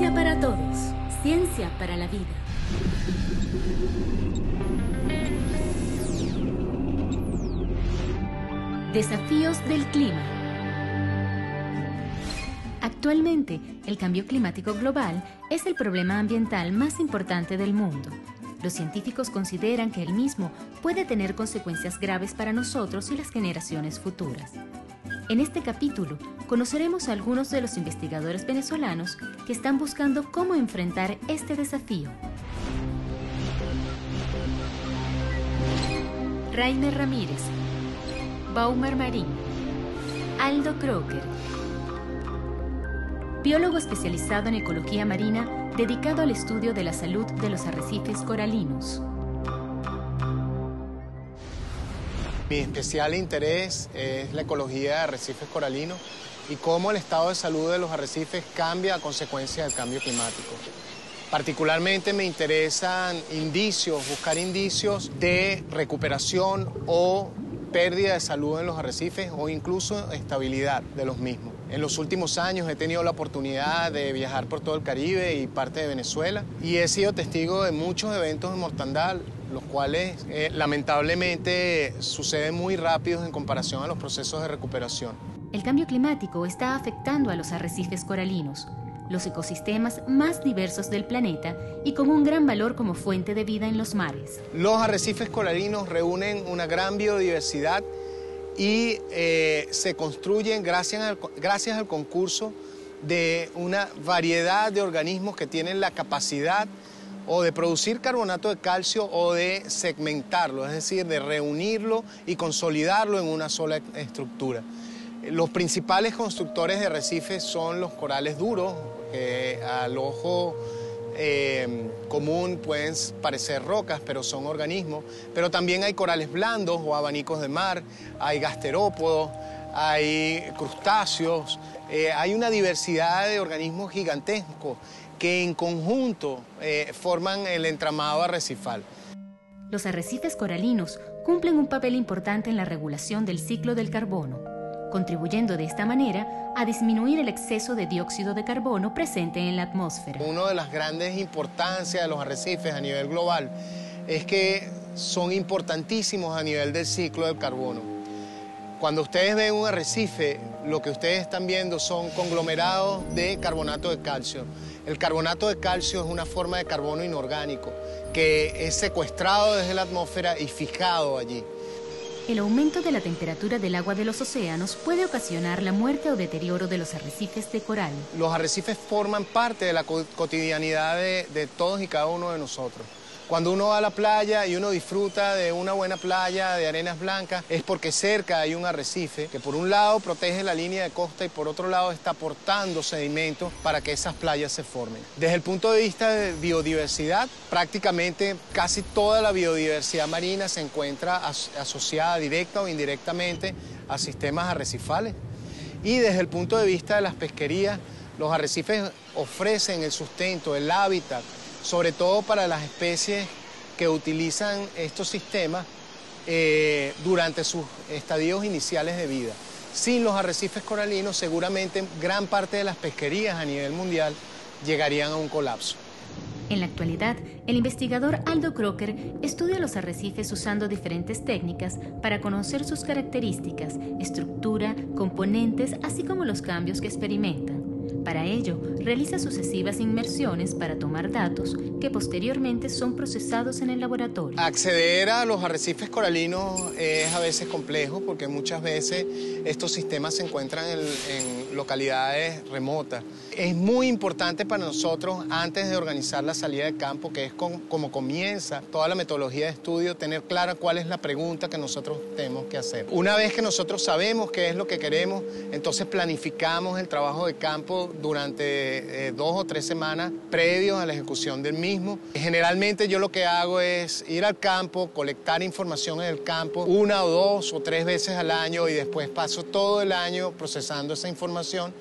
Ciencia para todos. Ciencia para la vida. Desafíos del clima. Actualmente, el cambio climático global es el problema ambiental más importante del mundo. Los científicos consideran que el mismo puede tener consecuencias graves para nosotros y las generaciones futuras. En este capítulo, conoceremos a algunos de los investigadores venezolanos que están buscando cómo enfrentar este desafío. Rainer Ramírez, Baumar Marín, Aldo Crocker. Biólogo especializado en ecología marina, dedicado al estudio de la salud de los arrecifes coralinos. Mi especial interés es la ecología de arrecifes coralinos y cómo el estado de salud de los arrecifes cambia a consecuencia del cambio climático. Particularmente me interesan buscar indicios de recuperación o pérdida de salud en los arrecifes o incluso estabilidad de los mismos. En los últimos años he tenido la oportunidad de viajar por todo el Caribe y parte de Venezuela y he sido testigo de muchos eventos de mortandad, los cuales lamentablemente suceden muy rápidos en comparación a los procesos de recuperación. El cambio climático está afectando a los arrecifes coralinos, los ecosistemas más diversos del planeta y con un gran valor como fuente de vida en los mares. Los arrecifes coralinos reúnen una gran biodiversidad y se construyen gracias al concurso de una variedad de organismos que tienen la capacidad o de producir carbonato de calcio o de segmentarlo, es decir, de reunirlo y consolidarlo en una sola estructura. Los principales constructores de arrecifes son los corales duros, que al ojo común pueden parecer rocas, pero son organismos. Pero también hay corales blandos o abanicos de mar, hay gasterópodos, hay crustáceos, hay una diversidad de organismos gigantescos que en conjunto forman el entramado arrecifal. Los arrecifes coralinos cumplen un papel importante en la regulación del ciclo del carbono, contribuyendo de esta manera a disminuir el exceso de dióxido de carbono presente en la atmósfera. Una de las grandes importancias de los arrecifes a nivel global es que son importantísimos a nivel del ciclo del carbono. Cuando ustedes ven un arrecife, lo que ustedes están viendo son conglomerados de carbonato de calcio. El carbonato de calcio es una forma de carbono inorgánico que es secuestrado desde la atmósfera y fijado allí. El aumento de la temperatura del agua de los océanos puede ocasionar la muerte o deterioro de los arrecifes de coral. Los arrecifes forman parte de la cotidianidad de todos y cada uno de nosotros. Cuando uno va a la playa y uno disfruta de una buena playa de arenas blancas, es porque cerca hay un arrecife que por un lado protege la línea de costa y por otro lado está aportando sedimentos para que esas playas se formen. Desde el punto de vista de biodiversidad, prácticamente casi toda la biodiversidad marina se encuentra asociada directa o indirectamente a sistemas arrecifales. Y desde el punto de vista de las pesquerías, los arrecifes ofrecen el sustento, el hábitat, sobre todo para las especies que utilizan estos sistemas durante sus estadios iniciales de vida. Sin los arrecifes coralinos, seguramente gran parte de las pesquerías a nivel mundial llegarían a un colapso. En la actualidad, el investigador Aldo Crocker estudia los arrecifes usando diferentes técnicas para conocer sus características, estructura, componentes, así como los cambios que experimentan. Para ello, realiza sucesivas inmersiones para tomar datos que posteriormente son procesados en el laboratorio. Acceder a los arrecifes coralinos es a veces complejo porque muchas veces estos sistemas se encuentran en localidades remotas. Es muy importante para nosotros, antes de organizar la salida de campo, que es como comienza toda la metodología de estudio, tener clara cuál es la pregunta que nosotros tenemos que hacer. Una vez que nosotros sabemos qué es lo que queremos, entonces planificamos el trabajo de campo durante 2 o 3 semanas previos a la ejecución del mismo. Generalmente yo lo que hago es ir al campo, colectar información en el campo 1 o 2 o 3 veces al año y después paso todo el año procesando esa información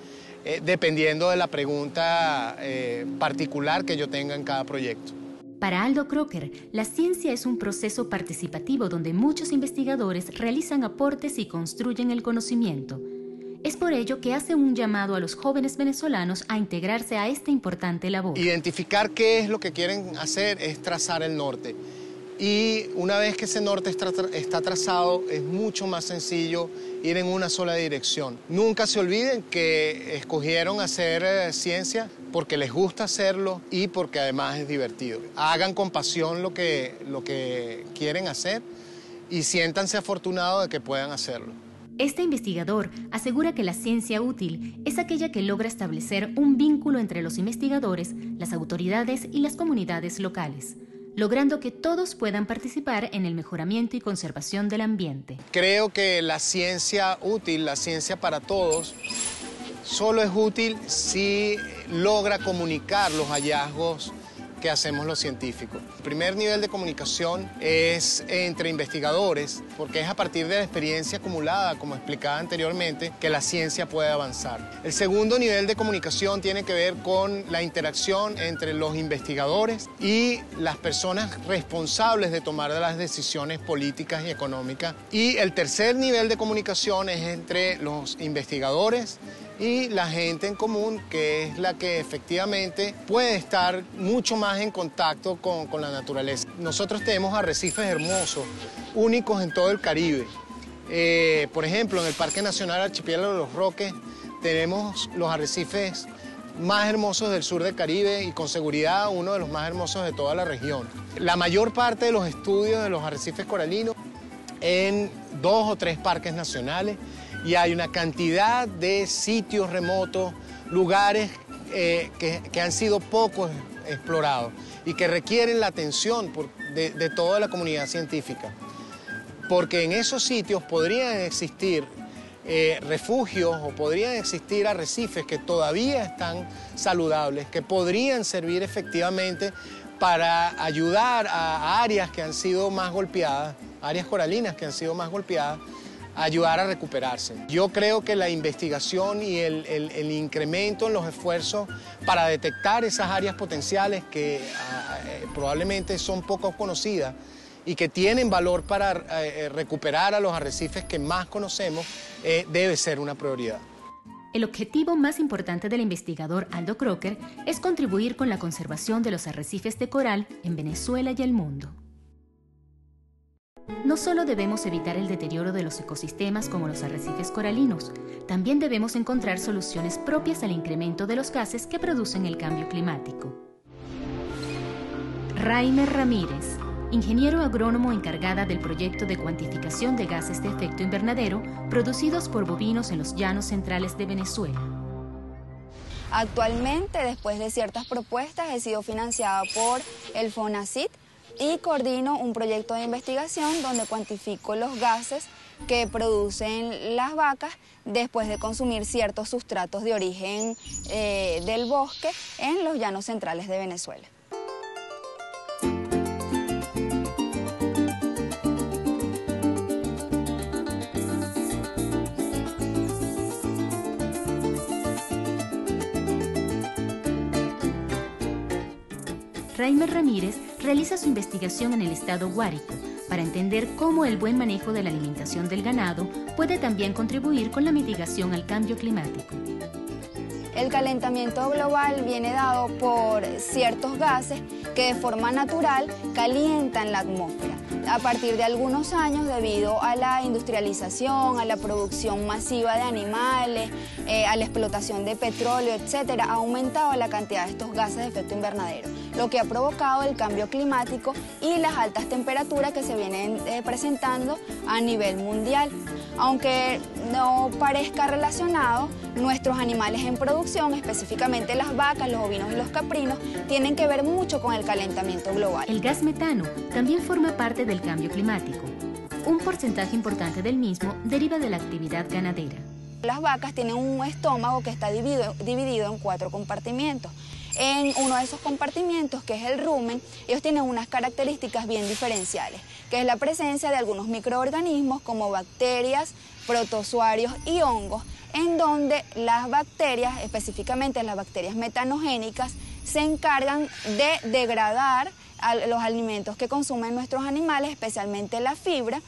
dependiendo de la pregunta particular que yo tenga en cada proyecto. Para Aldo Crocker, la ciencia es un proceso participativo donde muchos investigadores realizan aportes y construyen el conocimiento. Es por ello que hace un llamado a los jóvenes venezolanos a integrarse a esta importante labor. Identificar qué es lo que quieren hacer es trazar el norte. Y una vez que ese norte está trazado, es mucho más sencillo ir en una sola dirección. Nunca se olviden que escogieron hacer ciencia porque les gusta hacerlo y porque además es divertido. Hagan con pasión lo que quieren hacer y siéntanse afortunados de que puedan hacerlo. Este investigador asegura que la ciencia útil es aquella que logra establecer un vínculo entre los investigadores, las autoridades y las comunidades locales, logrando que todos puedan participar en el mejoramiento y conservación del ambiente. Creo que la ciencia útil, la ciencia para todos, solo es útil si logra comunicar los hallazgos que hacemos los científicos. El primer nivel de comunicación es entre investigadores, porque es a partir de la experiencia acumulada, como explicaba anteriormente, que la ciencia puede avanzar. El segundo nivel de comunicación tiene que ver con la interacción entre los investigadores y las personas responsables de tomar las decisiones políticas y económicas. Y el tercer nivel de comunicación es entre los investigadores y la gente en común, que es la que efectivamente puede estar mucho más en contacto con la naturaleza. Nosotros tenemos arrecifes hermosos, únicos en todo el Caribe. Por ejemplo, en el Parque Nacional Archipiélago de los Roques tenemos los arrecifes más hermosos del sur del Caribe y con seguridad uno de los más hermosos de toda la región. La mayor parte de los estudios de los arrecifes coralinos en 2 o 3 parques nacionales, y hay una cantidad de sitios remotos, lugares que han sido poco explorados y que requieren la atención de toda la comunidad científica. Porque en esos sitios podrían existir refugios o podrían existir arrecifes que todavía están saludables, que podrían servir efectivamente para ayudar a áreas que han sido más golpeadas, áreas coralinas que han sido más golpeadas, ayudar a recuperarse. Yo creo que la investigación y el incremento en los esfuerzos para detectar esas áreas potenciales que probablemente son poco conocidas y que tienen valor para recuperar a los arrecifes que más conocemos, debe ser una prioridad. El objetivo más importante del investigador Aldo Crocker es contribuir con la conservación de los arrecifes de coral en Venezuela y el mundo. No solo debemos evitar el deterioro de los ecosistemas como los arrecifes coralinos, también debemos encontrar soluciones propias al incremento de los gases que producen el cambio climático. Raimer Ramírez, ingeniero agrónomo encargada del proyecto de cuantificación de gases de efecto invernadero producidos por bovinos en los llanos centrales de Venezuela. Actualmente, después de ciertas propuestas, he sido financiada por el FONACYT y coordino un proyecto de investigación donde cuantifico los gases que producen las vacas después de consumir ciertos sustratos de origen del bosque en los llanos centrales de Venezuela. Raimer Ramírez realiza su investigación en el estado Guárico para entender cómo el buen manejo de la alimentación del ganado puede también contribuir con la mitigación al cambio climático. El calentamiento global viene dado por ciertos gases que de forma natural calientan la atmósfera. A partir de algunos años, debido a la industrialización, a la producción masiva de animales, a la explotación de petróleo, etc., ha aumentado la cantidad de estos gases de efecto invernadero, lo que ha provocado el cambio climático y las altas temperaturas que se vienen presentando a nivel mundial. Aunque no parezca relacionado, nuestros animales en producción, específicamente las vacas, los ovinos y los caprinos, tienen que ver mucho con el calentamiento global. El gas metano también forma parte del cambio climático. Un porcentaje importante del mismo deriva de la actividad ganadera. Las vacas tienen un estómago que está dividido en 4 compartimentos. En uno de esos compartimientos, que es el rumen, ellos tienen unas características bien diferenciales, que es la presencia de algunos microorganismos como bacterias, protozoarios y hongos, en donde las bacterias, específicamente las bacterias metanogénicas, se encargan de degradar los alimentos que consumen nuestros animales, especialmente la fibra,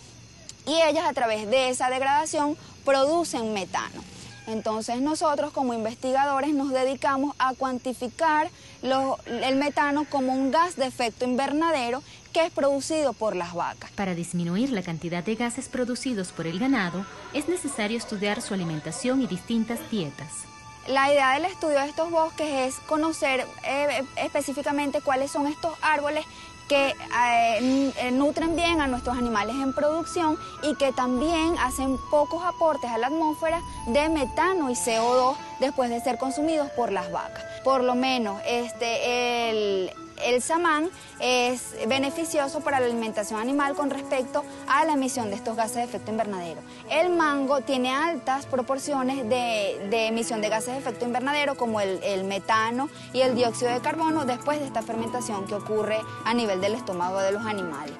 y ellas a través de esa degradación producen metano. Entonces nosotros como investigadores nos dedicamos a cuantificar el metano como un gas de efecto invernadero que es producido por las vacas. Para disminuir la cantidad de gases producidos por el ganado, es necesario estudiar su alimentación y distintas dietas. La idea del estudio de estos bosques es conocer específicamente cuáles son estos árboles que nutren bien a nuestros animales en producción y que también hacen pocos aportes a la atmósfera de metano y CO2 después de ser consumidos por las vacas. Por lo menos el samán es beneficioso para la alimentación animal con respecto a la emisión de estos gases de efecto invernadero. El mango tiene altas proporciones de emisión de gases de efecto invernadero como el metano y el dióxido de carbono después de esta fermentación que ocurre a nivel del estómago de los animales.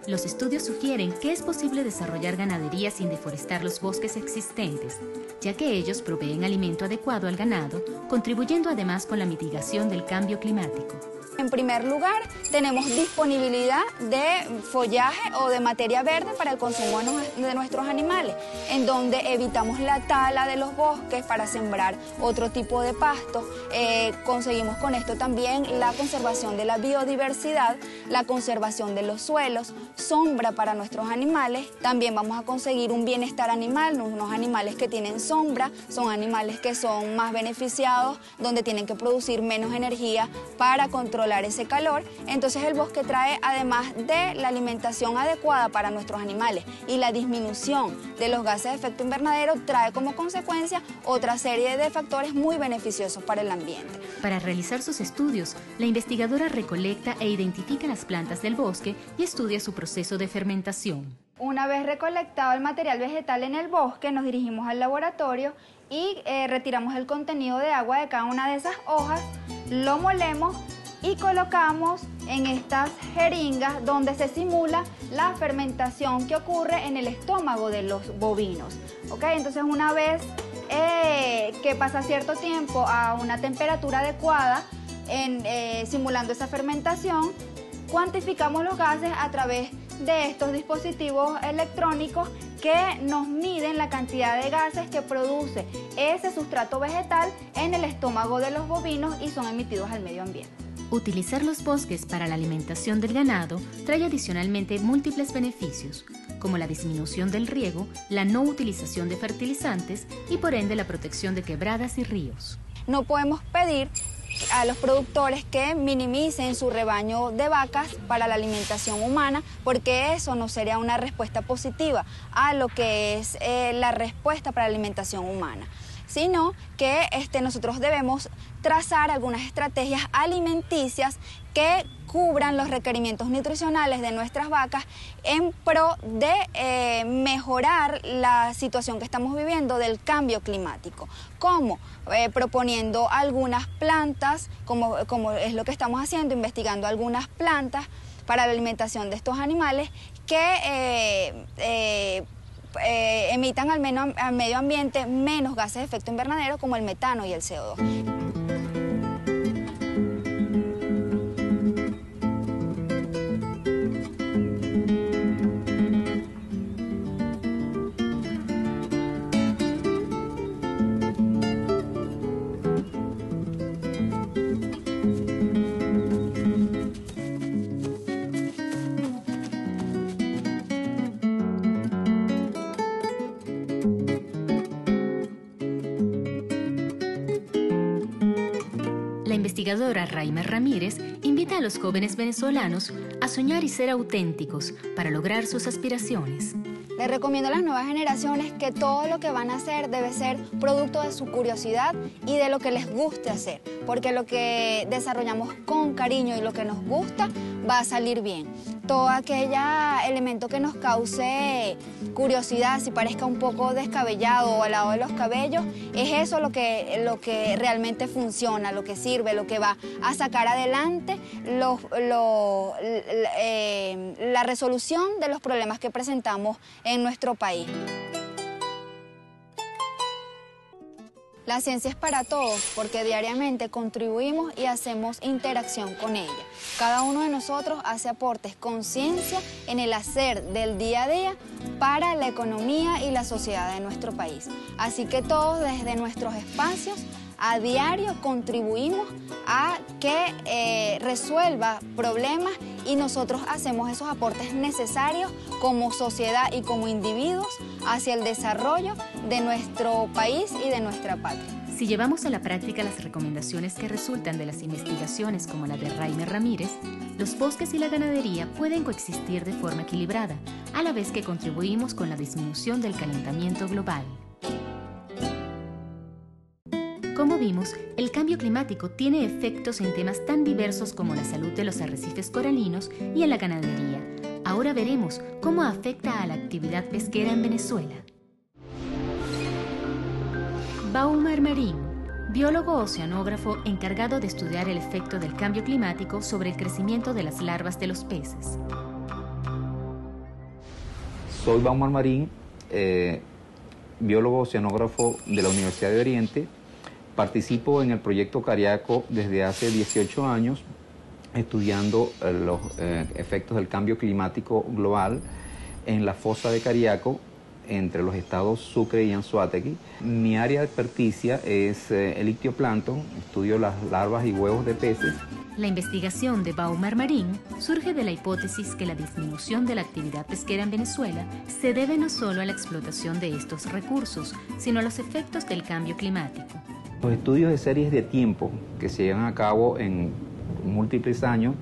Los estudios sugieren que es posible desarrollar ganadería sin deforestar los bosques existentes, ya que ellos proveen alimento adecuado al ganado, contribuyendo además con la mitigación del cambio climático. En primer lugar, tenemos disponibilidad de follaje o de materia verde para el consumo de nuestros animales, en donde evitamos la tala de los bosques para sembrar otro tipo de pastos. Conseguimos con esto también la conservación de la biodiversidad, la conservación de los suelos, sombra para nuestros animales. También vamos a conseguir un bienestar animal, unos animales que tienen sombra, son animales que son más beneficiados, donde tienen que producir menos energía para controlar ese calor. Entonces el bosque trae, además de la alimentación adecuada para nuestros animales y la disminución de los gases de efecto invernadero, trae como consecuencia otra serie de factores muy beneficiosos para el ambiente. Para realizar sus estudios, la investigadora recolecta e identifica las plantas del bosque y estudia su proceso de fermentación. Una vez recolectado el material vegetal en el bosque, nos dirigimos al laboratorio y retiramos el contenido de agua de cada una de esas hojas, lo molemos y colocamos en estas jeringas donde se simula la fermentación que ocurre en el estómago de los bovinos. ¿Okay? Entonces, una vez que pasa cierto tiempo a una temperatura adecuada, simulando esa fermentación, cuantificamos los gases a través de estos dispositivos electrónicos que nos miden la cantidad de gases que produce ese sustrato vegetal en el estómago de los bovinos y son emitidos al medio ambiente. Utilizar los bosques para la alimentación del ganado trae adicionalmente múltiples beneficios, como la disminución del riego, la no utilización de fertilizantes y por ende la protección de quebradas y ríos. No podemos pedir a los productores que minimicen su rebaño de vacas para la alimentación humana, porque eso no sería una respuesta positiva a lo que es la respuesta para la alimentación humana, sino que nosotros debemos trazar algunas estrategias alimenticias que cubran los requerimientos nutricionales de nuestras vacas en pro de mejorar la situación que estamos viviendo del cambio climático. ¿Cómo? Proponiendo algunas plantas, como es lo que estamos haciendo, investigando algunas plantas para la alimentación de estos animales que emitan al medio ambiente menos gases de efecto invernadero como el metano y el CO2. La investigadora Raima Ramírez invita a los jóvenes venezolanos a soñar y ser auténticos para lograr sus aspiraciones. Les recomiendo a las nuevas generaciones que todo lo que van a hacer debe ser producto de su curiosidad y de lo que les guste hacer, porque lo que desarrollamos con cariño y lo que nos gusta va a salir bien. Todo aquel elemento que nos cause curiosidad, si parezca un poco descabellado o al lado de los cabellos, es eso lo que realmente funciona, lo que sirve, lo que va a sacar adelante la resolución de los problemas que presentamos en nuestro país. La ciencia es para todos porque diariamente contribuimos y hacemos interacción con ella. Cada uno de nosotros hace aportes con ciencia en el hacer del día a día para la economía y la sociedad de nuestro país. Así que todos desde nuestros espacios a diario contribuimos a que resuelva problemas y nosotros hacemos esos aportes necesarios como sociedad y como individuos hacia el desarrollo de nuestro país y de nuestra patria. Si llevamos a la práctica las recomendaciones que resultan de las investigaciones como la de Raimer Ramírez, los bosques y la ganadería pueden coexistir de forma equilibrada, a la vez que contribuimos con la disminución del calentamiento global. Como vimos, el cambio climático tiene efectos en temas tan diversos como la salud de los arrecifes coralinos y en la ganadería. Ahora veremos cómo afecta a la actividad pesquera en Venezuela. Baumer Marín, biólogo oceanógrafo encargado de estudiar el efecto del cambio climático sobre el crecimiento de las larvas de los peces. Soy Baumer Marín, biólogo oceanógrafo de la Universidad de Oriente. Participo en el proyecto Cariaco desde hace 18 años, estudiando los efectos del cambio climático global en la fosa de Cariaco, entre los estados Sucre y Anzoátegui. Mi área de experticia es el ictioplancton, estudio las larvas y huevos de peces. La investigación de Baumer Marín surge de la hipótesis que la disminución de la actividad pesquera en Venezuela se debe no solo a la explotación de estos recursos, sino a los efectos del cambio climático. Los estudios de series de tiempo que se llevan a cabo en múltiples años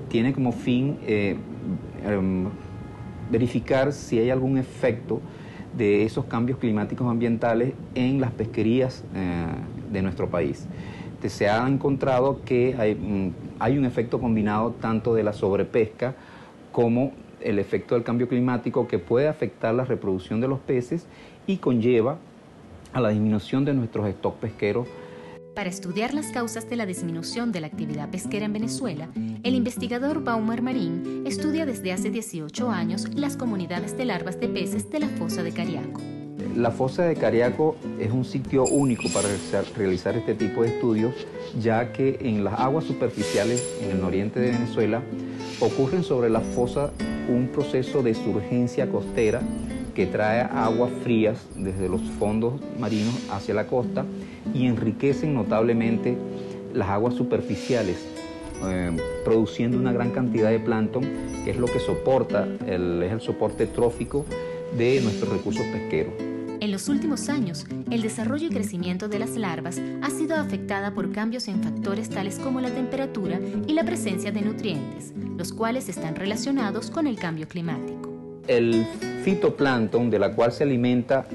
tienen como fin verificar si hay algún efecto de esos cambios climáticos ambientales en las pesquerías de nuestro país. Se ha encontrado que hay un efecto combinado tanto de la sobrepesca como el efecto del cambio climático que puede afectar la reproducción de los peces y conlleva a la disminución de nuestros stocks pesqueros. Para estudiar las causas de la disminución de la actividad pesquera en Venezuela, el investigador Baumer Marín estudia desde hace 18 años las comunidades de larvas de peces de la fosa de Cariaco. La fosa de Cariaco es un sitio único para realizar este tipo de estudios, ya que en las aguas superficiales en el nororiente de Venezuela ocurren sobre la fosa un proceso de surgencia costera que trae aguas frías desde los fondos marinos hacia la costa y enriquecen notablemente las aguas superficiales, produciendo una gran cantidad de plancton, que es lo que soporta, es el soporte trófico de nuestros recursos pesqueros. En los últimos años, el desarrollo y crecimiento de las larvas ha sido afectada por cambios en factores tales como la temperatura y la presencia de nutrientes, los cuales están relacionados con el cambio climático. El fitoplancton de la cual se alimenta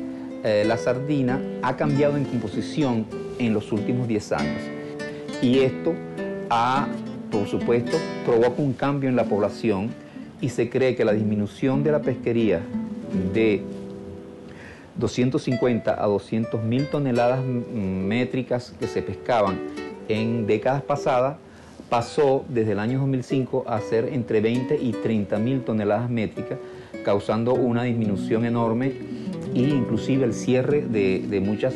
la sardina ha cambiado en composición en los últimos 10 años. Y esto por supuesto, provoca un cambio en la población y se cree que la disminución de la pesquería de 250 a 200.000 toneladas métricas que se pescaban en décadas pasadas pasó desde el año 2005 a ser entre 20 y 30.000 toneladas métricas, causando una disminución enorme e inclusive el cierre de muchas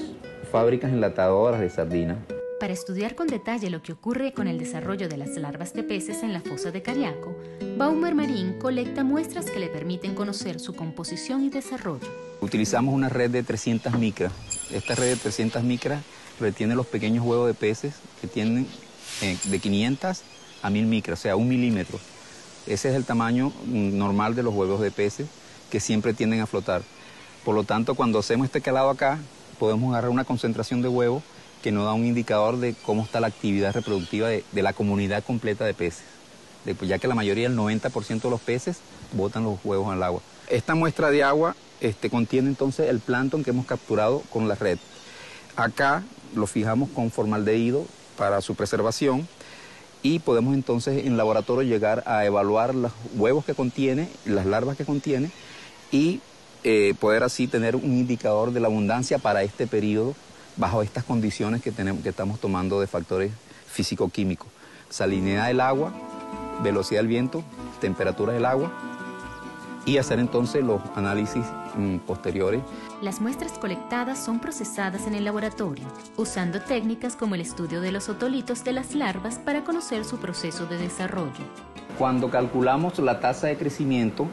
fábricas enlatadoras de sardinas. Para estudiar con detalle lo que ocurre con el desarrollo de las larvas de peces en la fosa de Cariaco, Baumer Marín colecta muestras que le permiten conocer su composición y desarrollo. Utilizamos una red de 300 micras. Esta red de 300 micras retiene los pequeños huevos de peces que tienen de 500 a 1000 micras, o sea, 1 milímetro. Ese es el tamaño normal de los huevos de peces que siempre tienden a flotar. Por lo tanto, cuando hacemos este calado acá, podemos agarrar una concentración de huevos que nos da un indicador de cómo está la actividad reproductiva de la comunidad completa de peces, ya que la mayoría, el 90% de los peces, botan los huevos al agua. Esta muestra de agua contiene entonces el plancton que hemos capturado con la red. Acá lo fijamos con formaldehído para su preservación y podemos entonces en laboratorio llegar a evaluar los huevos que contiene, las larvas que contiene y poder así tener un indicador de la abundancia para este periodo bajo estas condiciones que estamos tomando de factores físico-químicos. Salinidad del agua, velocidad del viento, temperatura del agua y hacer entonces los análisis posteriores. Las muestras colectadas son procesadas en el laboratorio, usando técnicas como el estudio de los otolitos de las larvas para conocer su proceso de desarrollo. Cuando calculamos la tasa de crecimiento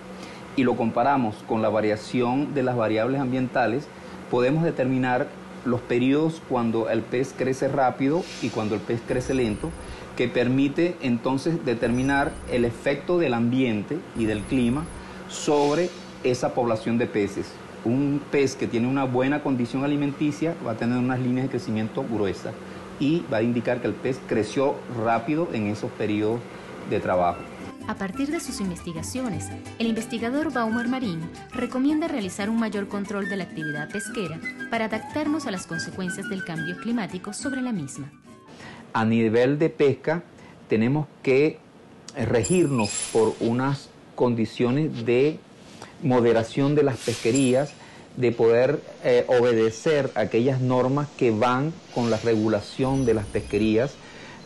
y lo comparamos con la variación de las variables ambientales, podemos determinar los periodos cuando el pez crece rápido y cuando el pez crece lento, que permite entonces determinar el efecto del ambiente y del clima sobre esa población de peces. Un pez que tiene una buena condición alimenticia va a tener unas líneas de crecimiento gruesas y va a indicar que el pez creció rápido en esos periodos de trabajo. A partir de sus investigaciones, el investigador Baumer Marín recomienda realizar un mayor control de la actividad pesquera para adaptarnos a las consecuencias del cambio climático sobre la misma. A nivel de pesca, tenemos que regirnos por unas condiciones de moderación de las pesquerías, de poder obedecer aquellas normas que van con la regulación de las pesquerías,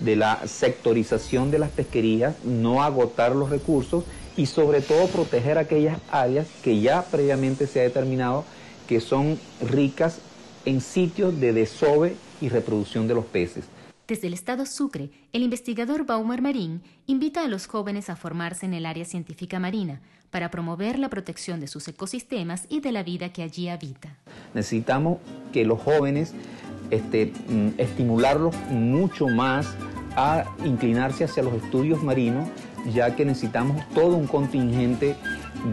de la sectorización de las pesquerías, no agotar los recursos y sobre todo proteger aquellas áreas que ya previamente se ha determinado que son ricas en sitios de desove y reproducción de los peces. Desde el estado Sucre, el investigador Baumer Marín invita a los jóvenes a formarse en el área científica marina para promover la protección de sus ecosistemas y de la vida que allí habita. Necesitamos que los jóvenes estimularlos mucho más a inclinarse hacia los estudios marinos, ya que necesitamos todo un contingente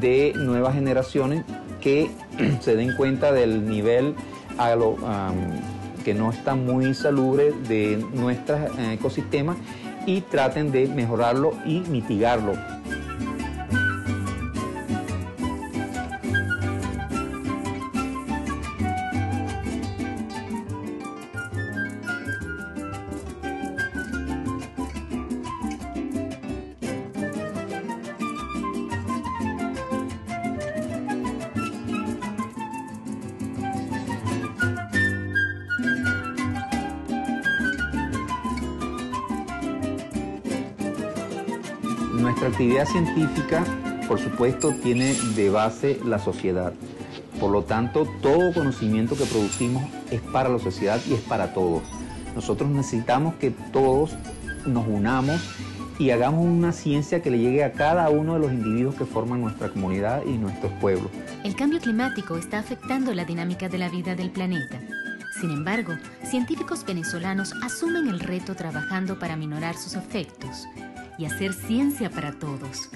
de nuevas generaciones que se den cuenta del nivel que no está muy salubre de nuestros ecosistemas y traten de mejorarlo y mitigarlo. Nuestra actividad científica, por supuesto, tiene de base la sociedad. Por lo tanto, todo conocimiento que producimos es para la sociedad y es para todos. Nosotros necesitamos que todos nos unamos y hagamos una ciencia que le llegue a cada uno de los individuos que forman nuestra comunidad y nuestros pueblos. El cambio climático está afectando la dinámica de la vida del planeta. Sin embargo, científicos venezolanos asumen el reto trabajando para minorar sus efectos y hacer ciencia para todos,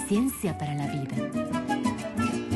ciencia para la vida.